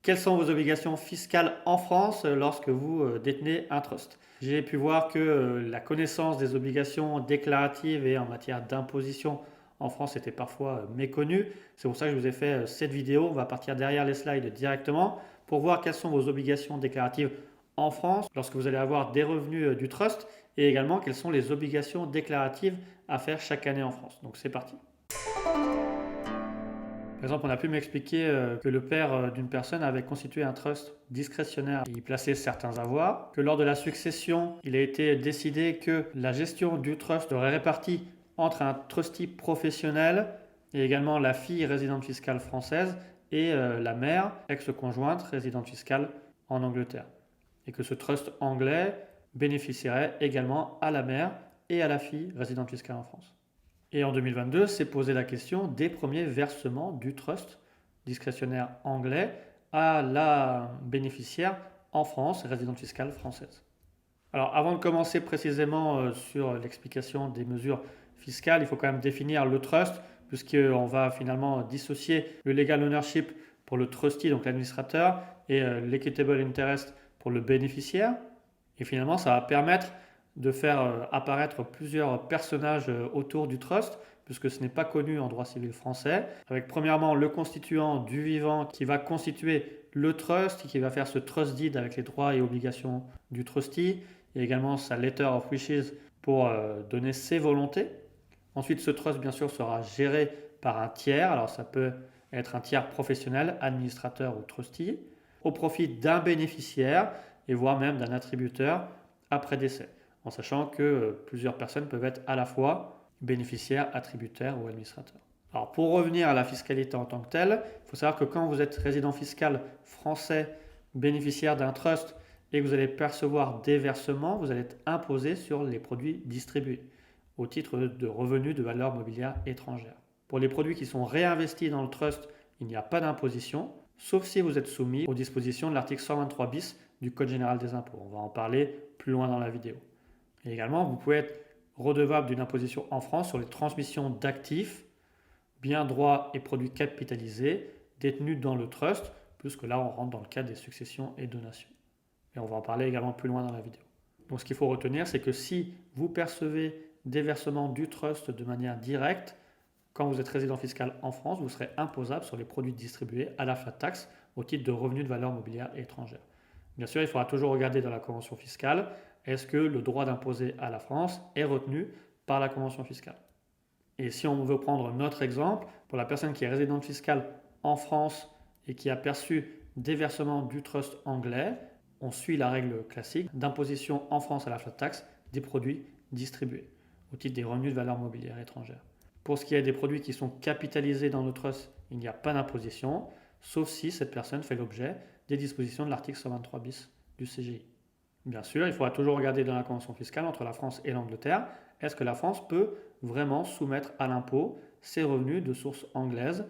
Quelles sont vos obligations fiscales en France lorsque vous détenez un trust? J'ai pu voir que la connaissance des obligations déclaratives et en matière d'imposition en France était parfois méconnue. C'est pour ça que je vous ai fait cette vidéo. On va partir derrière les slides directement pour voir quelles sont vos obligations déclaratives en France lorsque vous allez avoir des revenus du trust et également quelles sont les obligations déclaratives à faire chaque année en France. Donc c'est parti. Par exemple, on a pu m'expliquer que le père d'une personne avait constitué un trust discrétionnaire. Il y plaçait certains avoirs, que lors de la succession, il a été décidé que la gestion du trust serait répartie entre un trustee professionnel et également la fille résidente fiscale française et la mère, ex-conjointe résidente fiscale en Angleterre. Et que ce trust anglais bénéficierait également à la mère et à la fille résidente fiscale en France. Et en 2022, s'est posé la question des premiers versements du trust discrétionnaire anglais à la bénéficiaire en France, résidente fiscale française. Alors avant de commencer précisément sur l'explication des mesures fiscales, il faut quand même définir le trust, puisqu'on va finalement dissocier le legal ownership pour le trustee, donc l'administrateur, et l'equitable interest pour le bénéficiaire. Et finalement, ça va permettre de faire apparaître plusieurs personnages autour du trust, puisque ce n'est pas connu en droit civil français, avec premièrement le constituant du vivant qui va constituer le trust, qui va faire ce trust deed avec les droits et obligations du trustee, et également sa letter of wishes pour donner ses volontés. Ensuite, ce trust, bien sûr, sera géré par un tiers, alors ça peut être un tiers professionnel, administrateur ou trustee, au profit d'un bénéficiaire, et voire même d'un attributeur après décès, en sachant que plusieurs personnes peuvent être à la fois bénéficiaires, attributaires ou administrateurs. Alors pour revenir à la fiscalité en tant que telle, il faut savoir que quand vous êtes résident fiscal français, bénéficiaire d'un trust et que vous allez percevoir des versements, vous allez être imposé sur les produits distribués au titre de revenus de valeur mobilière étrangère. Pour les produits qui sont réinvestis dans le trust, il n'y a pas d'imposition, sauf si vous êtes soumis aux dispositions de l'article 123 bis du Code général des impôts. On va en parler plus loin dans la vidéo. Et également, vous pouvez être redevable d'une imposition en France sur les transmissions d'actifs, biens, droits et produits capitalisés détenus dans le trust, puisque là, on rentre dans le cadre des successions et donations. Et on va en parler également plus loin dans la vidéo. Donc ce qu'il faut retenir, c'est que si vous percevez des versements du trust de manière directe, quand vous êtes résident fiscal en France, vous serez imposable sur les produits distribués à la flat tax au titre de revenus de valeur mobilière étrangère. Bien sûr, il faudra toujours regarder dans la convention fiscale, est-ce que le droit d'imposer à la France est retenu par la convention fiscale. Et si on veut prendre notre exemple, pour la personne qui est résidente fiscale en France et qui a perçu des versements du trust anglais, on suit la règle classique d'imposition en France à la flat tax des produits distribués au titre des revenus de valeur mobilière étrangère. Pour ce qui est des produits qui sont capitalisés dans le trust, il n'y a pas d'imposition, sauf si cette personne fait l'objet des dispositions de l'article 123 bis du CGI. Bien sûr, il faudra toujours regarder dans la convention fiscale entre la France et l'Angleterre, est-ce que la France peut vraiment soumettre à l'impôt ses revenus de source anglaise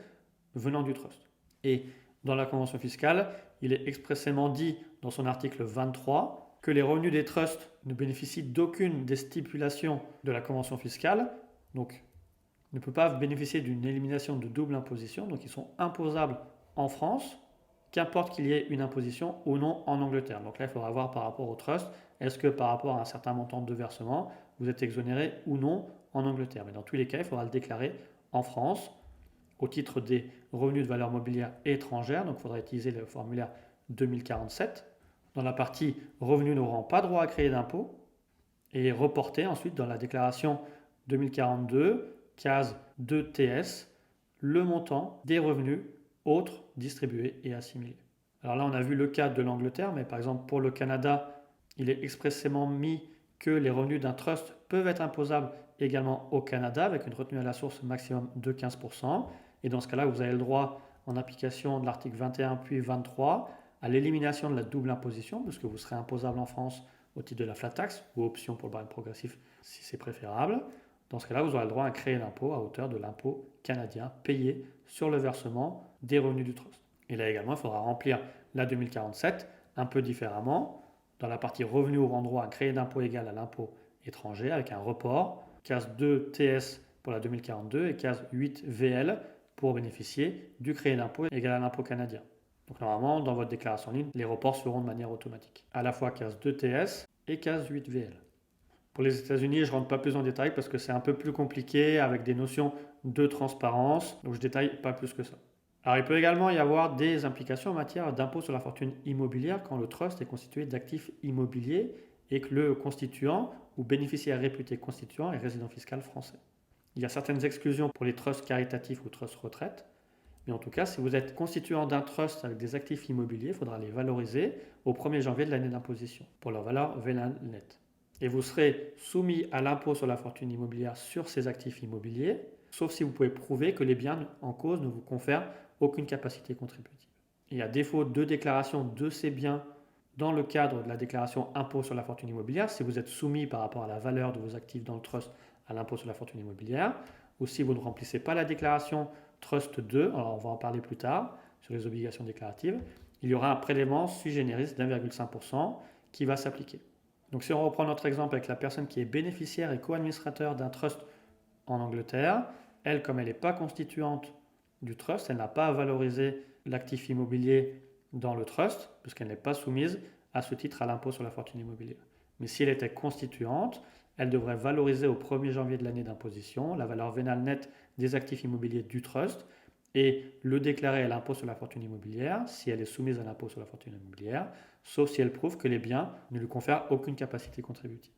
venant du trust. Et dans la convention fiscale, il est expressément dit dans son article 23 que les revenus des trusts ne bénéficient d'aucune des stipulations de la convention fiscale, donc ne peut pas bénéficier d'une élimination de double imposition, donc ils sont imposables en France, qu'importe qu'il y ait une imposition ou non en Angleterre. Donc là, il faudra voir par rapport au trust, est-ce que par rapport à un certain montant de versement, vous êtes exonéré ou non en Angleterre. Mais dans tous les cas, il faudra le déclarer en France au titre des revenus de valeur mobilière étrangère, donc il faudra utiliser le formulaire 2047. Dans la partie revenus n'auront pas droit à créer d'impôt et reporter ensuite dans la déclaration 2042, case 2TS, le montant des revenus autres distribués et assimilés. Alors là, on a vu le cas de l'Angleterre, mais par exemple pour le Canada, il est expressément mis que les revenus d'un trust peuvent être imposables également au Canada avec une retenue à la source maximum de 15%. Et dans ce cas-là, vous avez le droit, en application de l'article 21 puis 23, à l'élimination de la double imposition, puisque vous serez imposable en France au titre de la flat tax, ou option pour le barème progressif si c'est préférable. Dans ce cas-là, vous aurez le droit à créer l'impôt à hauteur de l'impôt canadien payé sur le versement des revenus du trust. Et là également, il faudra remplir la 2047 un peu différemment. Dans la partie revenus ouvrant droit à créer d'impôt égal à l'impôt étranger avec un report, case 2 TS pour la 2042 et case 8 VL pour bénéficier du créé d'impôt égal à l'impôt canadien. Donc normalement, dans votre déclaration en ligne, les reports seront de manière automatique. À la fois case 2TS et case 8VL. Pour les États-Unis, je ne rentre pas plus en détail parce que c'est un peu plus compliqué avec des notions de transparence, donc je détaille pas plus que ça. Alors il peut également y avoir des implications en matière d'impôt sur la fortune immobilière quand le trust est constitué d'actifs immobiliers et que le constituant ou bénéficiaire réputé constituant est résident fiscal français. Il y a certaines exclusions pour les trusts caritatifs ou trusts retraite, mais en tout cas, si vous êtes constituant d'un trust avec des actifs immobiliers, il faudra les valoriser au 1er janvier de l'année d'imposition pour leur valeur vénale nette. Et vous serez soumis à l'impôt sur la fortune immobilière sur ces actifs immobiliers, sauf si vous pouvez prouver que les biens en cause ne vous confèrent aucune capacité contributive. Et à défaut de déclaration de ces biens dans le cadre de la déclaration impôt sur la fortune immobilière, si vous êtes soumis par rapport à la valeur de vos actifs dans le trust à l'impôt sur la fortune immobilière, ou si vous ne remplissez pas la déclaration Trust 2, alors on va en parler plus tard sur les obligations déclaratives, il y aura un prélèvement sui generis d'1,5% qui va s'appliquer. Donc si on reprend notre exemple avec la personne qui est bénéficiaire et co-administrateur d'un trust en Angleterre, elle, comme elle n'est pas constituante du trust, elle n'a pas à valoriser l'actif immobilier dans le trust, puisqu'elle n'est pas soumise à ce titre à l'impôt sur la fortune immobilière. Mais si elle était constituante, elle devrait valoriser au 1er janvier de l'année d'imposition la valeur vénale nette des actifs immobiliers du trust et le déclarer à l'impôt sur la fortune immobilière si elle est soumise à l'impôt sur la fortune immobilière, sauf si elle prouve que les biens ne lui confèrent aucune capacité contributive.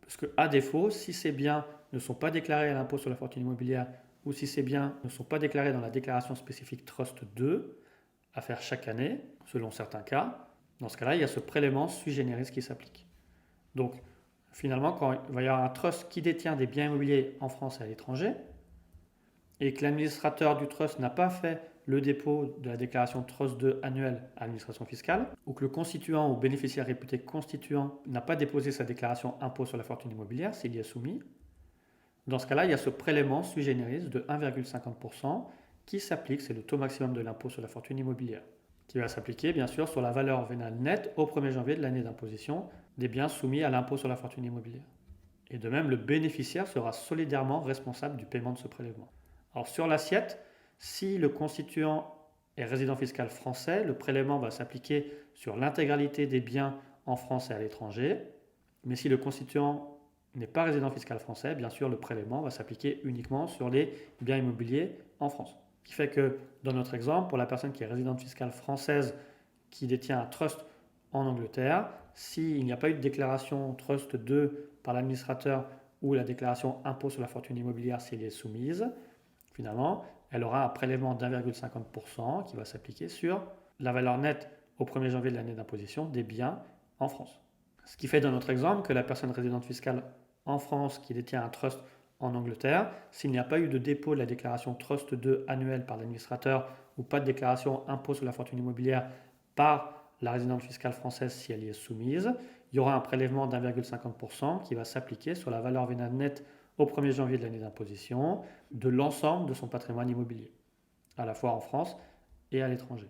Parce qu'à défaut, si ces biens ne sont pas déclarés à l'impôt sur la fortune immobilière ou si ces biens ne sont pas déclarés dans la déclaration spécifique Trust 2, à faire chaque année, selon certains cas, dans ce cas-là, il y a ce prélèvement sui generis qui s'applique. Donc, finalement, quand il va y avoir un trust qui détient des biens immobiliers en France et à l'étranger, et que l'administrateur du trust n'a pas fait le dépôt de la déclaration Trust 2 annuelle à l'administration fiscale, ou que le constituant ou bénéficiaire réputé constituant n'a pas déposé sa déclaration impôt sur la fortune immobilière s'il y est soumis, dans ce cas-là, il y a ce prélèvement sui generis de 1,50% qui s'applique, c'est le taux maximum de l'impôt sur la fortune immobilière, qui va s'appliquer bien sûr sur la valeur vénale nette au 1er janvier de l'année d'imposition des biens soumis à l'impôt sur la fortune immobilière. Et de même, le bénéficiaire sera solidairement responsable du paiement de ce prélèvement. Alors sur l'assiette, si le constituant est résident fiscal français, le prélèvement va s'appliquer sur l'intégralité des biens en France et à l'étranger. Mais si le constituant n'est pas résident fiscal français, bien sûr, le prélèvement va s'appliquer uniquement sur les biens immobiliers en France. Ce qui fait que, dans notre exemple, pour la personne qui est résidente fiscale française qui détient un trust en Angleterre, s'il n'y a pas eu de déclaration Trust 2 par l'administrateur ou la déclaration impôt sur la fortune immobilière s'il est soumise, finalement, elle aura un prélèvement d'1,50% qui va s'appliquer sur la valeur nette au 1er janvier de l'année d'imposition des biens en France. Ce qui fait dans notre exemple que la personne résidente fiscale en France qui détient un trust en Angleterre, s'il n'y a pas eu de dépôt de la déclaration Trust 2 annuelle par l'administrateur ou pas de déclaration impôt sur la fortune immobilière par la résidente fiscale française si elle y est soumise, il y aura un prélèvement d'1,50% qui va s'appliquer sur la valeur vénale nette au 1er janvier de l'année d'imposition de l'ensemble de son patrimoine immobilier, à la fois en France et à l'étranger.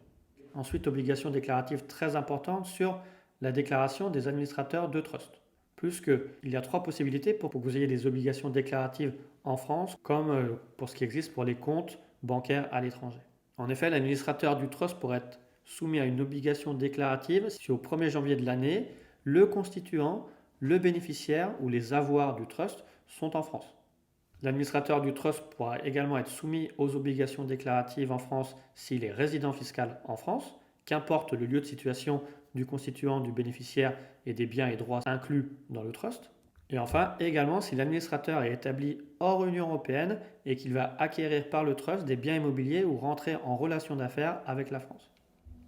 Ensuite, obligation déclarative très importante sur la déclaration des administrateurs de trust. Plus qu'il y a 3 possibilités pour que vous ayez des obligations déclaratives en France, comme pour ce qui existe pour les comptes bancaires à l'étranger. En effet, l'administrateur du trust pourrait être soumis à une obligation déclarative si au 1er janvier de l'année, le constituant, le bénéficiaire ou les avoirs du trust sont en France. L'administrateur du trust pourra également être soumis aux obligations déclaratives en France s'il est résident fiscal en France, qu'importe le lieu de situation du constituant, du bénéficiaire et des biens et droits inclus dans le trust. Et enfin, également si l'administrateur est établi hors Union européenne et qu'il va acquérir par le trust des biens immobiliers ou rentrer en relation d'affaires avec la France.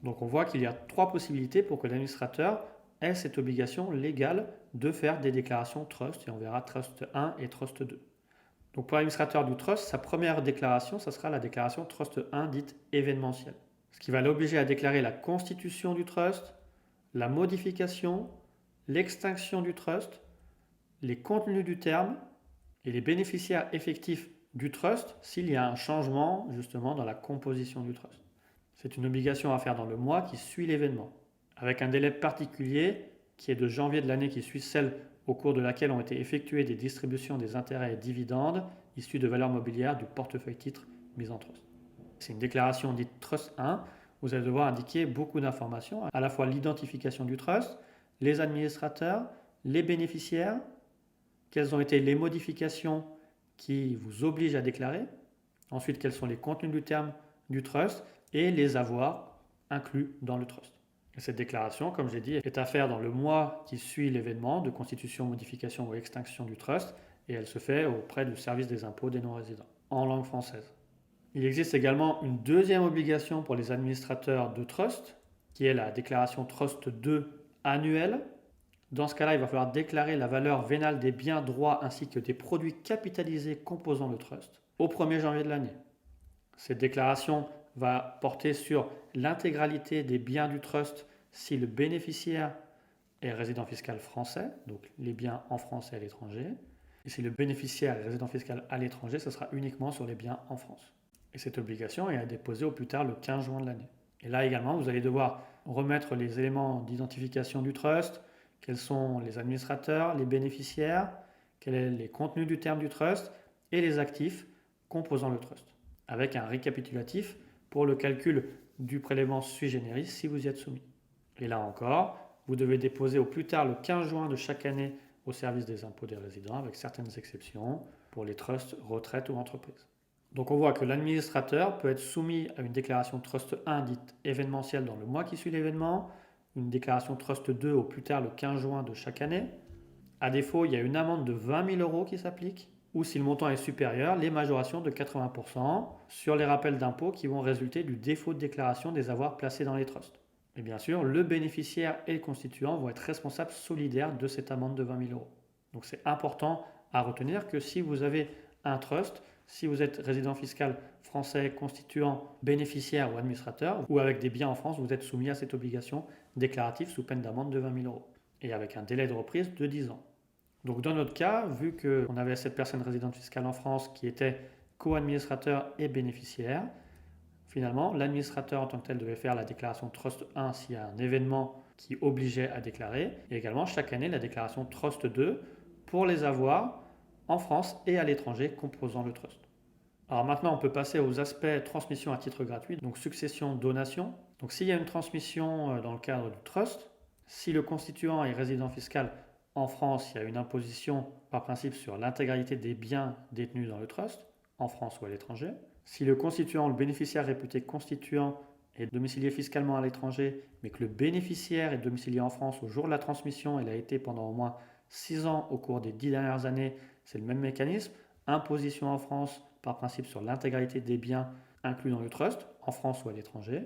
Donc on voit qu'il y a 3 possibilités pour que l'administrateur ait cette obligation légale de faire des déclarations trust, et on verra trust 1 et trust 2. Donc pour l'administrateur du trust, sa première déclaration, ça sera la déclaration trust 1 dite événementielle. Ce qui va l'obliger à déclarer la constitution du trust, la modification, l'extinction du trust, les contenus du terme et les bénéficiaires effectifs du trust s'il y a un changement justement dans la composition du trust. C'est une obligation à faire dans le mois qui suit l'événement, avec un délai particulier qui est de janvier de l'année qui suit celle au cours de laquelle ont été effectuées des distributions des intérêts et dividendes issus de valeurs mobilières du portefeuille titre mis en trust. C'est une déclaration dite Trust 1 vous allez devoir indiquer beaucoup d'informations, à la fois l'identification du trust, les administrateurs, les bénéficiaires, quelles ont été les modifications qui vous obligent à déclarer, ensuite quels sont les contenus du terme du trust et les avoirs inclus dans le trust. Et cette déclaration, comme j'ai dit, est à faire dans le mois qui suit l'événement de constitution, modification ou extinction du trust et elle se fait auprès du service des impôts des non-résidents, en langue française. Il existe également une deuxième obligation pour les administrateurs de trust, qui est la déclaration Trust 2 annuelle. Dans ce cas-là, il va falloir déclarer la valeur vénale des biens, droits ainsi que des produits capitalisés composant le trust au 1er janvier de l'année. Cette déclaration va porter sur l'intégralité des biens du trust si le bénéficiaire est résident fiscal français, donc les biens en France et à l'étranger. Et si le bénéficiaire est résident fiscal à l'étranger, ce sera uniquement sur les biens en France. Et cette obligation est à déposer au plus tard le 15 juin de l'année. Et là également, vous allez devoir remettre les éléments d'identification du trust, quels sont les administrateurs, les bénéficiaires, quels sont les contenus du terme du trust et les actifs composant le trust, avec un récapitulatif pour le calcul du prélèvement sui generis si vous y êtes soumis. Et là encore, vous devez déposer au plus tard le 15 juin de chaque année au service des impôts des résidents, avec certaines exceptions pour les trusts, retraites ou entreprises. Donc on voit que l'administrateur peut être soumis à une déclaration Trust 1 dite événementielle dans le mois qui suit l'événement, une déclaration Trust 2 au plus tard le 15 juin de chaque année. À défaut, il y a une amende de 20 000 € qui s'applique, ou si le montant est supérieur, les majorations de 80% sur les rappels d'impôts qui vont résulter du défaut de déclaration des avoirs placés dans les trusts. Et bien sûr, le bénéficiaire et le constituant vont être responsables solidaires de cette amende de 20 000 €. Donc c'est important à retenir que si vous avez un trust, si vous êtes résident fiscal français, constituant, bénéficiaire ou administrateur, ou avec des biens en France, vous êtes soumis à cette obligation déclarative sous peine d'amende de 20 000 € et avec un délai de reprise de 10 ans. Donc dans notre cas, vu qu'on avait cette personne résidente fiscale en France qui était co-administrateur et bénéficiaire, finalement, l'administrateur en tant que tel devait faire la déclaration Trust 1 s'il y a un événement qui obligeait à déclarer, et également chaque année la déclaration Trust 2 pour les avoirs en France et à l'étranger composant le trust. Alors maintenant, on peut passer aux aspects transmission à titre gratuit, donc succession, donation. Donc s'il y a une transmission dans le cadre du trust, si le constituant est résident fiscal en France, il y a une imposition par principe sur l'intégralité des biens détenus dans le trust, en France ou à l'étranger. Si le constituant, le bénéficiaire réputé constituant est domicilié fiscalement à l'étranger, mais que le bénéficiaire est domicilié en France au jour de la transmission, il a été pendant au moins 6 ans au cours des 10 dernières années, c'est le même mécanisme. Imposition en France par principe sur l'intégralité des biens inclus dans le trust, en France ou à l'étranger.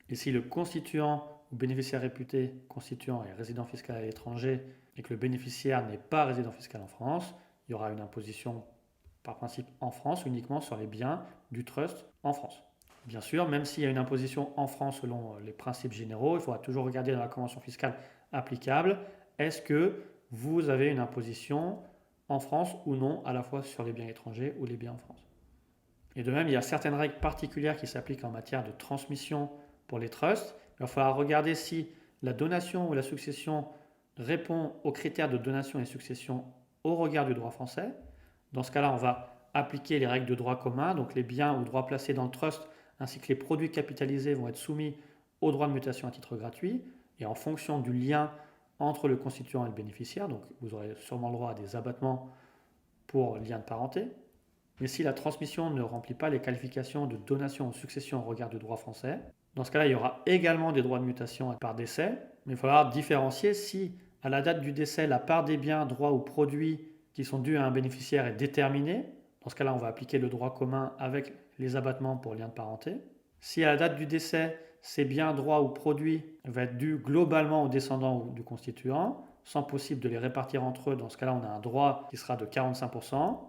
Et si le constituant ou bénéficiaire réputé constituant est résident fiscal à l'étranger et que le bénéficiaire n'est pas résident fiscal en France, il y aura une imposition par principe en France uniquement sur les biens du trust en France. Bien sûr, même s'il y a une imposition en France selon les principes généraux, il faudra toujours regarder dans la convention fiscale applicable, est-ce que vous avez une imposition en France ou non, à la fois sur les biens étrangers ou les biens en France. Et de même, il y a certaines règles particulières qui s'appliquent en matière de transmission pour les trusts. Il va falloir regarder si la donation ou la succession répond aux critères de donation et succession au regard du droit français. Dans ce cas-là, on va appliquer les règles de droit commun, donc les biens ou droits placés dans le trust ainsi que les produits capitalisés vont être soumis au droit de mutation à titre gratuit et en fonction du lien entre le constituant et le bénéficiaire, donc vous aurez sûrement le droit à des abattements pour lien de parenté. Mais si la transmission ne remplit pas les qualifications de donation ou succession au regard du droit français, dans ce cas-là, il y aura également des droits de mutation par décès, mais il faudra différencier si, à la date du décès, la part des biens, droits ou produits qui sont dus à un bénéficiaire est déterminée. Dans ce cas-là, on va appliquer le droit commun avec les abattements pour lien de parenté. Si à la date du décès, ces biens, droits ou produits vont être dus globalement aux descendants du constituant, sans possible de les répartir entre eux. Dans ce cas-là, on a un droit qui sera de 45%.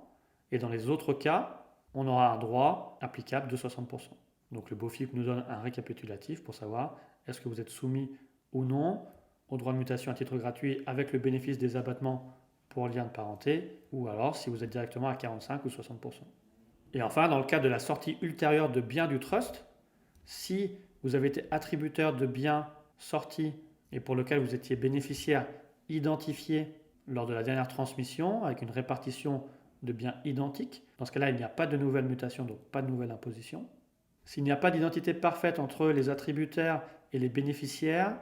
Et dans les autres cas, on aura un droit applicable de 60%. Donc le BOFIP nous donne un récapitulatif pour savoir est-ce que vous êtes soumis ou non au droit de mutation à titre gratuit avec le bénéfice des abattements pour lien de parenté, ou alors si vous êtes directement à 45 ou 60%. Et enfin, dans le cas de la sortie ultérieure de biens du trust, si vous avez été attributeur de biens sortis et pour lequel vous étiez bénéficiaire identifié lors de la dernière transmission avec une répartition de biens identiques, dans ce cas-là, il n'y a pas de nouvelle mutation, donc pas de nouvelle imposition. S'il n'y a pas d'identité parfaite entre les attributaires et les bénéficiaires,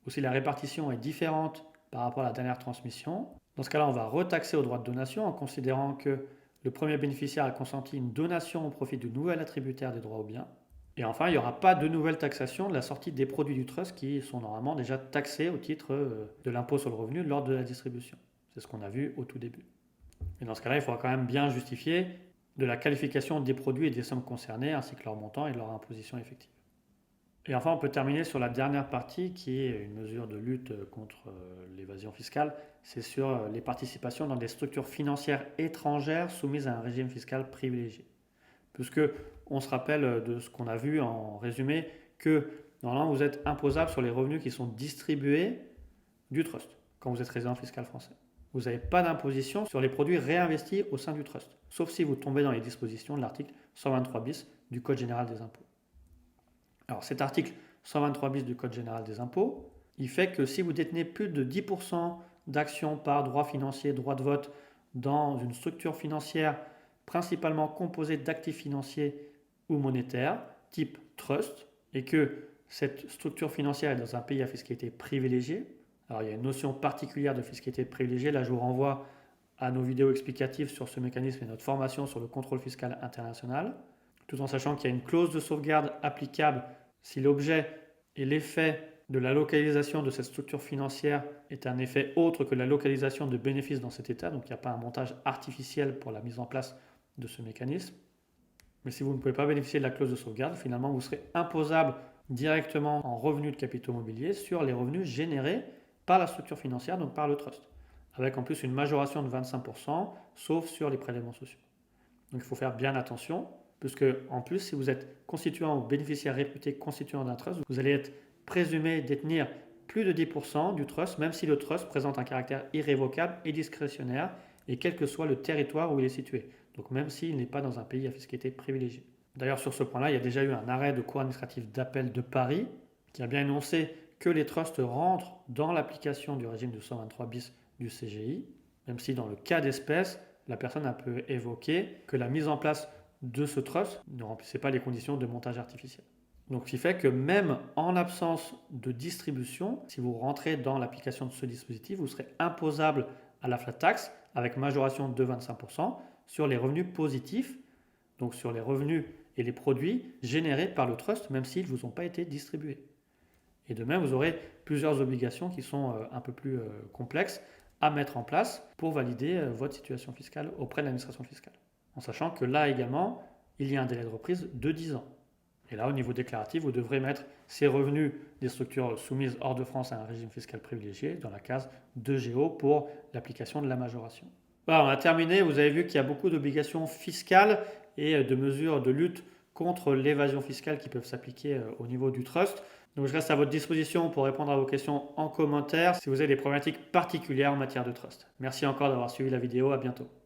ou si la répartition est différente par rapport à la dernière transmission, dans ce cas-là, on va retaxer au droit de donation en considérant que le premier bénéficiaire a consenti une donation au profit du nouvel attributaire des droits au bien. Et enfin, il n'y aura pas de nouvelle taxation de la sortie des produits du trust qui sont normalement déjà taxés au titre de l'impôt sur le revenu lors de la distribution. C'est ce qu'on a vu au tout début. Et dans ce cas-là, il faudra quand même bien justifier de la qualification des produits et des sommes concernées, ainsi que leur montant et leur imposition effective. Et enfin, on peut terminer sur la dernière partie qui est une mesure de lutte contre l'évasion fiscale. C'est sur les participations dans des structures financières étrangères soumises à un régime fiscal privilégié. Puisque on se rappelle de ce qu'on a vu en résumé que normalement vous êtes imposable sur les revenus qui sont distribués du trust quand vous êtes résident fiscal français. Vous n'avez pas d'imposition sur les produits réinvestis au sein du trust, sauf si vous tombez dans les dispositions de l'article 123 bis du Code général des impôts. Alors cet article 123 bis du Code général des impôts, il fait que si vous détenez plus de 10% d'actions par droit financier, droit de vote dans une structure financière principalement composée d'actifs financiers ou monétaires, type trust, et que cette structure financière est dans un pays à fiscalité privilégiée. Alors il y a une notion particulière de fiscalité privilégiée, là je vous renvoie à nos vidéos explicatives sur ce mécanisme et notre formation sur le contrôle fiscal international, tout en sachant qu'il y a une clause de sauvegarde applicable si l'objet et l'effet de la localisation de cette structure financière est un effet autre que la localisation de bénéfices dans cet état, donc il n'y a pas un montage artificiel pour la mise en place de ce mécanisme. Mais si vous ne pouvez pas bénéficier de la clause de sauvegarde, finalement vous serez imposable directement en revenus de capitaux mobiliers sur les revenus générés par la structure financière, donc par le trust, avec en plus une majoration de 25%, sauf sur les prélèvements sociaux. Donc il faut faire bien attention, puisque en plus, si vous êtes constituant ou bénéficiaire réputé constituant d'un trust, vous allez être présumé détenir plus de 10% du trust, même si le trust présente un caractère irrévocable et discrétionnaire, et quel que soit le territoire où il est situé. Donc même s'il n'est pas dans un pays à fiscalité privilégiée. D'ailleurs, sur ce point-là, il y a déjà eu un arrêt de cour administrative d'appel de Paris qui a bien énoncé que les trusts rentrent dans l'application du régime de 123 bis du CGI, même si dans le cas d'espèce, la personne a pu évoquer que la mise en place de ce trust ne remplissait pas les conditions de montage artificiel. Donc ce qui fait que même en absence de distribution, si vous rentrez dans l'application de ce dispositif, vous serez imposable à la flat tax avec majoration de 25% sur les revenus positifs, donc sur les revenus et les produits générés par le trust, même s'ils ne vous ont pas été distribués. Et de même, vous aurez plusieurs obligations qui sont un peu plus complexes à mettre en place pour valider votre situation fiscale auprès de l'administration fiscale. En sachant que là également, il y a un délai de reprise de 10 ans. Et là, au niveau déclaratif, vous devrez mettre ces revenus des structures soumises hors de France à un régime fiscal privilégié dans la case 2GO pour l'application de la majoration. Voilà, on a terminé. Vous avez vu qu'il y a beaucoup d'obligations fiscales et de mesures de lutte contre l'évasion fiscale qui peuvent s'appliquer au niveau du trust. Donc je reste à votre disposition pour répondre à vos questions en commentaire si vous avez des problématiques particulières en matière de trust. Merci encore d'avoir suivi la vidéo. À bientôt.